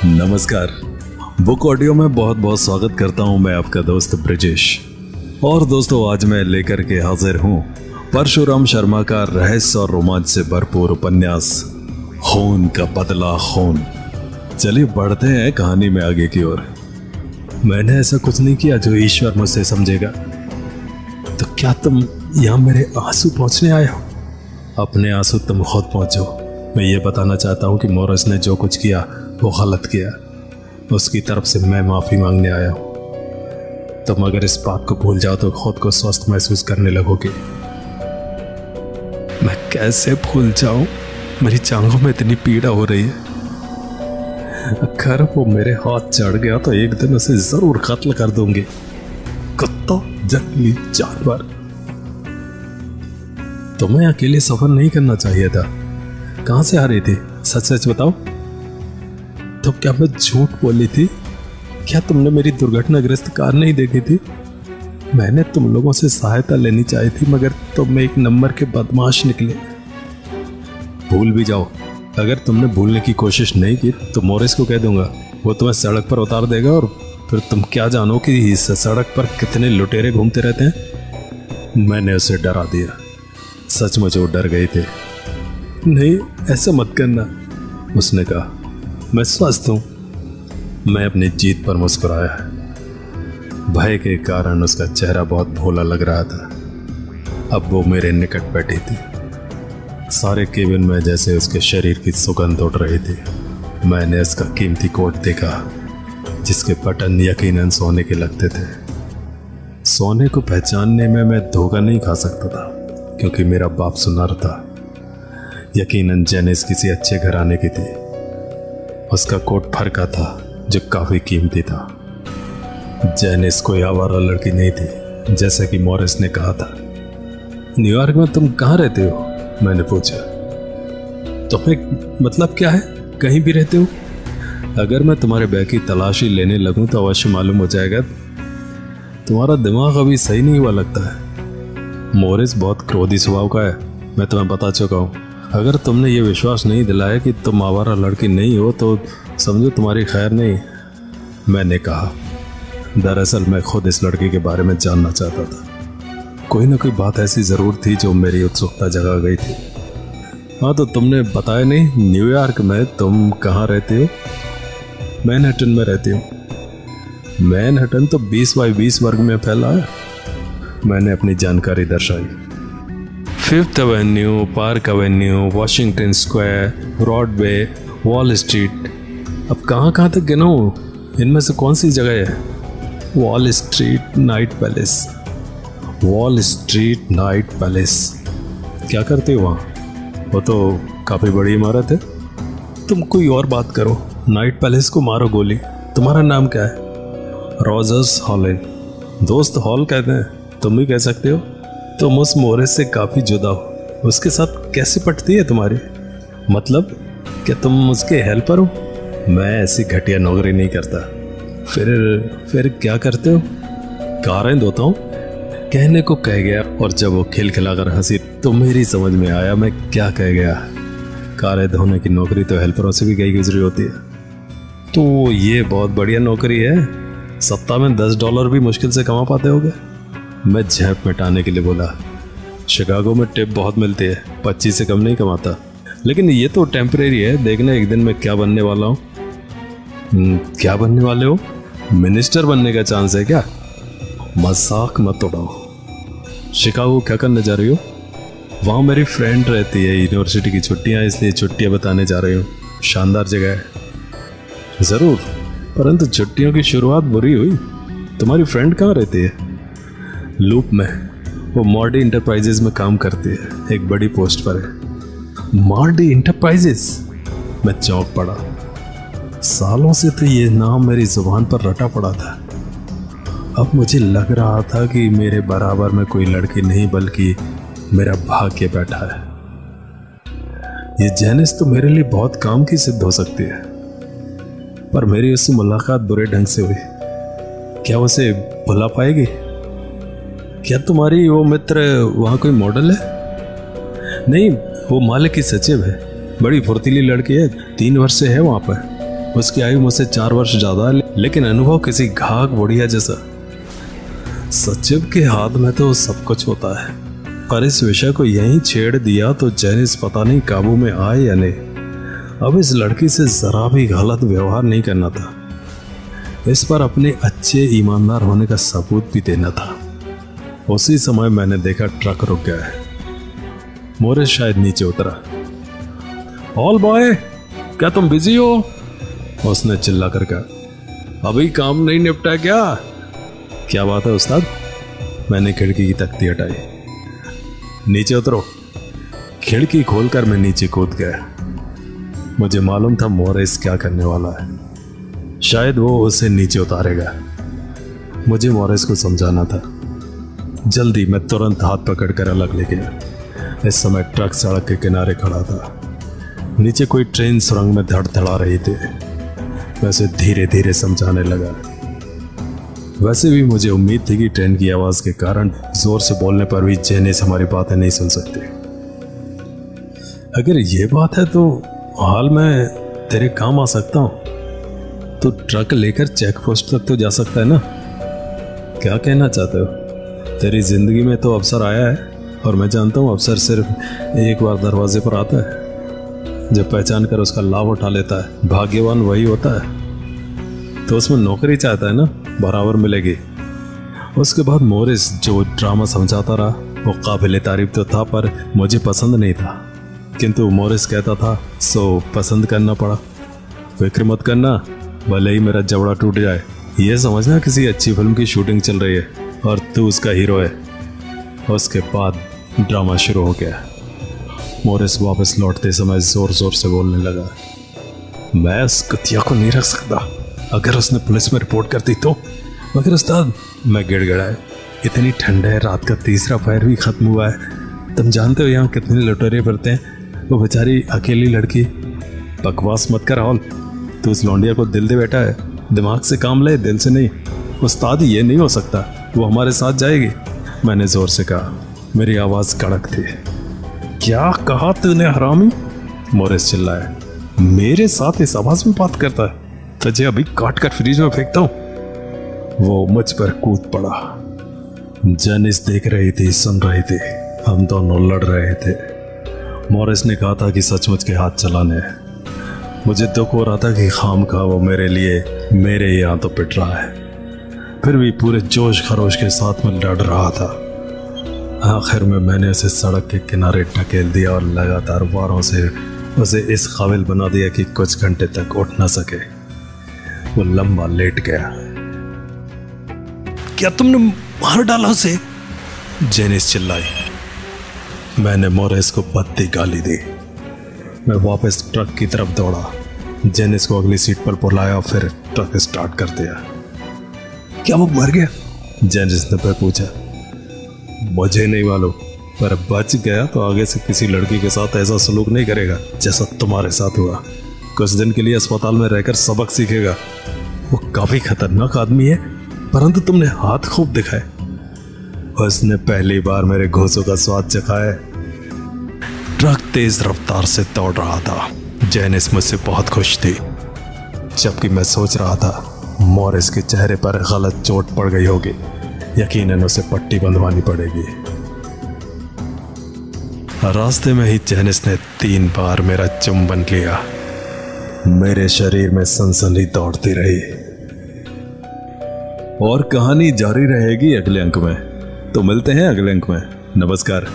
नमस्कार। Book audio में बहुत बहुत स्वागत करता हूं मैं आपका दोस्त ब्रिजेश। और दोस्तों, आज मैं लेकर के हाजिर हूं परशुराम शर्मा का रहस्य और रोमांच से भरपूर उपन्यास खून का बदला खून। चलिए बढ़ते हैं कहानी में आगे की ओर। मैंने ऐसा कुछ नहीं किया जो ईश्वर मुझसे समझेगा। तो क्या तुम यहाँ मेरे आंसू पहुँचने आए हो? अपने आंसू तुम खुद पहुँचो। मैं ये बताना चाहता हूँ कि मोरिस ने जो कुछ किया वो गलत किया। उसकी तरफ से मैं माफ़ी मांगने आया हूँ। तुम अगर इस बात को भूल जाओ तो खुद को स्वस्थ महसूस करने लगोगे। मैं कैसे भूल जाऊं? मेरी जांघों में इतनी पीड़ा हो रही है। अगर वो मेरे हाथ चढ़ गया तो एक दिन उसे जरूर कत्ल कर दूंगी। कुत्ता, जंगली जानवर। तुम्हें अकेले सफर नहीं करना चाहिए था। कहां से आ रही थी? सच सच बताओ। तो क्या मैं झूठ बोली थी? क्या तुमने मेरी दुर्घटनाग्रस्त कार नहीं देखी थी? मैंने तुम लोगों से सहायता लेनी चाहिए थी, मगर तुम एक नंबर के बदमाश निकले। भूल भी जाओ। अगर तुमने भूलने की कोशिश नहीं की तो मोरिस को कह दूंगा, वो तुम्हें सड़क पर उतार देगा और फिर तुम क्या जानो कि इस सड़क पर कितने लुटेरे घूमते रहते हैं। मैंने उसे डरा दिया। सचमुच वो डर गए थे। नहीं, ऐसा मत करना, उसने कहा। मैं स्वस्थ हूं। मैं अपनी जीत पर मुस्कुराया। भय के कारण उसका चेहरा बहुत भोला लग रहा था। अब वो मेरे निकट बैठी थी। सारे केबिन में जैसे उसके शरीर की सुगंध उड़ रही थी। मैंने उसका कीमती कोट देखा जिसके बटन यकीनन सोने के लगते थे। सोने को पहचानने में मैं धोखा नहीं खा सकता था क्योंकि मेरा बाप सुनार था। यकीनन जेनिस किसी अच्छे घराने की थी। उसका कोट फर का था जो काफी कीमती था। जेनिस कोई आवारा लड़की नहीं थी जैसा कि मोरिस ने कहा था। न्यूयॉर्क में तुम कहाँ रहते हो? मैंने पूछा। तुम्हें मतलब क्या है? कहीं भी रहते हो? अगर मैं तुम्हारे बैग की तलाशी लेने लगूं तो अवश्य मालूम हो जाएगा। तुम्हारा दिमाग अभी सही नहीं हुआ लगता है। मोरिस बहुत क्रोधी स्वभाव का है, मैं तुम्हें बता चुका हूँ। अगर तुमने ये विश्वास नहीं दिलाया कि तुम आवारा लड़की नहीं हो तो समझो तुम्हारी खैर नहीं। मैंने कहा, दरअसल मैं खुद इस लड़की के बारे में जानना चाहता था। कोई ना कोई बात ऐसी ज़रूर थी जो मेरी उत्सुकता जगा गई थी। हाँ, तो तुमने बताया नहीं न्यूयॉर्क में तुम कहाँ रहते हो? मैनहट्टन में रहती हूँ। मैनहट्टन तो 20 बाई 20 वर्ग में फैला है। मैंने अपनी जानकारी दर्शाई। 5th Avenue, park Avenue, Washington square, Broadway, wall street. अब कहाँ कहाँ तक गिनाऊं? इनमें से कौन सी जगह है? Wall street night palace. Wall street night palace. क्या करते हो वहाँ? वो तो काफ़ी बड़ी इमारत है। तुम कोई और बात करो। नाइट पैलेस को मारो गोली। तुम्हारा नाम क्या है? रॉजर्स हॉलिन। दोस्त हॉल कहते हैं, तुम भी कह सकते हो। तुम उस मोरिस से काफ़ी जुदा हो। उसके साथ कैसे पटती है तुम्हारी? मतलब क्या तुम उसके हेल्पर हो? मैं ऐसी घटिया नौकरी नहीं करता। फिर क्या करते हो? कारें धोता हूँ। कहने को कह गया और जब वो खिलखिलाकर हंसी तो मेरी समझ में आया मैं क्या कह गया। कारें धोने की नौकरी तो हेल्परों से भी गई गुजरी होती है। तो ये बहुत बढ़िया नौकरी है। सप्ताह में $10 भी मुश्किल से कमा पाते होगे। मैं झेप मिटाने के लिए बोला, शिकागो में टिप बहुत मिलती है, 25 से कम नहीं कमाता। लेकिन ये तो टेम्परेरी है। देखना एक दिन मैं क्या बनने वाला हूँ। क्या बनने वाले हो? मिनिस्टर बनने का चांस है क्या? मजाक मत उड़ाओ। शिकागो क्या करने जा रही हो? वहाँ मेरी फ्रेंड रहती है। यूनिवर्सिटी की छुट्टियाँ, इसलिए छुट्टियाँ बताने जा रही हूँ। शानदार जगह है। ज़रूर, परंतु छुट्टियों की शुरुआत बुरी हुई। तुम्हारी फ्रेंड कहाँ रहती है? लूप में। वो मॉर्डी इंटरप्राइजेज में काम करती है। एक बड़ी पोस्ट पर है। मॉर्डी इंटरप्राइजेज? मैं चौंक पड़ा। सालों से तो ये नाम मेरी जुबान पर रटा पड़ा था। अब मुझे लग रहा था कि मेरे बराबर में कोई लड़की नहीं बल्कि मेरा भाग्य बैठा है। ये जेनिस तो मेरे लिए बहुत काम की सिद्ध हो सकती है, पर मेरी उससे मुलाकात बुरे ढंग से हुई। क्या उसे भुला पाएगी? क्या तुम्हारी वो मित्र वहाँ कोई मॉडल है? नहीं, वो मालिक की सचिव है। बड़ी फुर्तीली लड़की है, 3 वर्ष से है वहाँ पर। उसकी आयु मुझसे 4 वर्ष ज्यादा है, लेकिन अनुभव किसी घाघ बुढ़िया जैसा। सचिव के हाथ में तो सब कुछ होता है, पर इस विषय को यहीं छेड़ दिया तो जेनिस पता नहीं काबू में आए या नहीं। अब इस लड़की से जरा भी गलत व्यवहार नहीं करना था, इस पर अपने अच्छे ईमानदार होने का सबूत भी देना था। उसी समय मैंने देखा ट्रक रुक गया है। मोरिस शायद नीचे उतरा। ऑल बॉय, क्या तुम बिजी हो? उसने चिल्ला कर कहा। अभी काम नहीं निपटा क्या? क्या बात है उस्ताद? मैंने खिड़की की तख्ती हटाई। नीचे उतरो। खिड़की खोलकर मैं नीचे कूद गया। मुझे मालूम था मोरिस क्या करने वाला है, शायद वो उसे नीचे उतारेगा। मुझे मोरिस को समझाना था। जल्दी मैं तुरंत हाथ पकड़कर अलग ले गया। इस समय ट्रक सड़क के किनारे खड़ा था। नीचे कोई ट्रेन सुरंग में धड़धड़ा रही थी। मैं उसे धीरे धीरे समझाने लगा। वैसे भी मुझे उम्मीद थी कि ट्रेन की आवाज के कारण जोर से बोलने पर भी जेनिस हमारी बातें नहीं सुन सकती। अगर ये बात है तो हाल में तेरे काम आ सकता हूं। तो ट्रक लेकर चेक पोस्ट तक तो जा सकता है ना? क्या कहना चाहते हो? तेरी जिंदगी में तो अवसर आया है, और मैं जानता हूं अवसर सिर्फ एक बार दरवाजे पर आता है। जब पहचान कर उसका लाभ उठा लेता है, भाग्यवान वही होता है। तो उसमें नौकरी चाहता है ना, बराबर मिलेगी। उसके बाद मोरिस जो ड्रामा समझाता रहा वो काबिल तारीफ तो था, पर मुझे पसंद नहीं था। किंतु मोरिस कहता था सो पसंद करना पड़ा। फिक्र मत करना, भले ही मेरा जबड़ा टूट जाए। ये समझना किसी अच्छी फिल्म की शूटिंग चल रही है और तू उसका हीरो है। उसके बाद ड्रामा शुरू हो गया। मोरिस वापस लौटते समय जोर जोर से बोलने लगा। मैं उस कुतिया को नहीं रख सकता। अगर उसने पुलिस में रिपोर्ट कर दी तो? मगर उस्ताद, मैं गिड़गिड़ाया। इतनी ठंड है, रात का तीसरा पहर भी खत्म हुआ है। तुम जानते हो यहाँ कितने लुटेरे फिरते हैं। वो बेचारी अकेली लड़की। बकवास मत कर राहुल, तू उस लौंडिया को दिल दे बैठा है। दिमाग से काम ले, दिल से नहीं। उस्ताद, ये नहीं हो सकता, वो हमारे साथ जाएगी। मैंने जोर से कहा। मेरी आवाज़ कड़क थी। क्या कहा तूने हरामी? मोरिस चिल्लाया। मेरे साथ इस आवाज में बात करता है? तुझे अभी काट कर फ्रिज में फेंकता हूं। वो मुझ पर कूद पड़ा। जेनिस देख रही थी, सुन रही थी। हम दोनों लड़ रहे थे। मोरिस ने कहा था कि सचमुच के हाथ चलाने हैं। मुझे दुख हो रहा था कि खामखा वो मेरे लिए मेरे यहाँ तो पिट रहा है। फिर भी पूरे जोश खरोश के साथ में लड़ रहा था। आखिर में मैंने उसे सड़क के किनारे ढकेल दिया और लगातार वारों से उसे इस काबिल बना दिया कि कुछ घंटे तक उठ ना सके। वो लंबा लेट गया। क्या तुमने मार डाला उसे? जेनिस चिल्लाई। मैंने मोरिस को बत्ती गाली दी। मैं वापस ट्रक की तरफ दौड़ा। जेनिस को अगली सीट पर बुलाया, फिर ट्रक स्टार्ट कर दिया। क्या वो मर गया? जेनिस ने पूछा। मुझे नहीं मालूम, पर बच गया तो आगे से किसी लड़की के साथ ऐसा सलूक नहीं करेगा जैसा तुम्हारे साथ हुआ। कुछ दिन के लिए अस्पताल में रहकर सबक सीखेगा। वो काफी खतरनाक आदमी है, परंतु तुमने हाथ खूब दिखाए। उसने पहली बार मेरे घूंसों का स्वाद चखा है। ट्रक तेज रफ्तार से दौड़ रहा था। जेनिस मुझसे बहुत खुश थी, जबकि मैं सोच रहा था मोरिस के चेहरे पर गलत चोट पड़ गई होगी। यकीनन उसे पट्टी बंधवानी पड़ेगी। रास्ते में ही जेनिस ने 3 बार मेरा चुंबन लिया। मेरे शरीर में सनसनी दौड़ती रही। और कहानी जारी रहेगी अगले अंक में। तो मिलते हैं अगले अंक में। नमस्कार।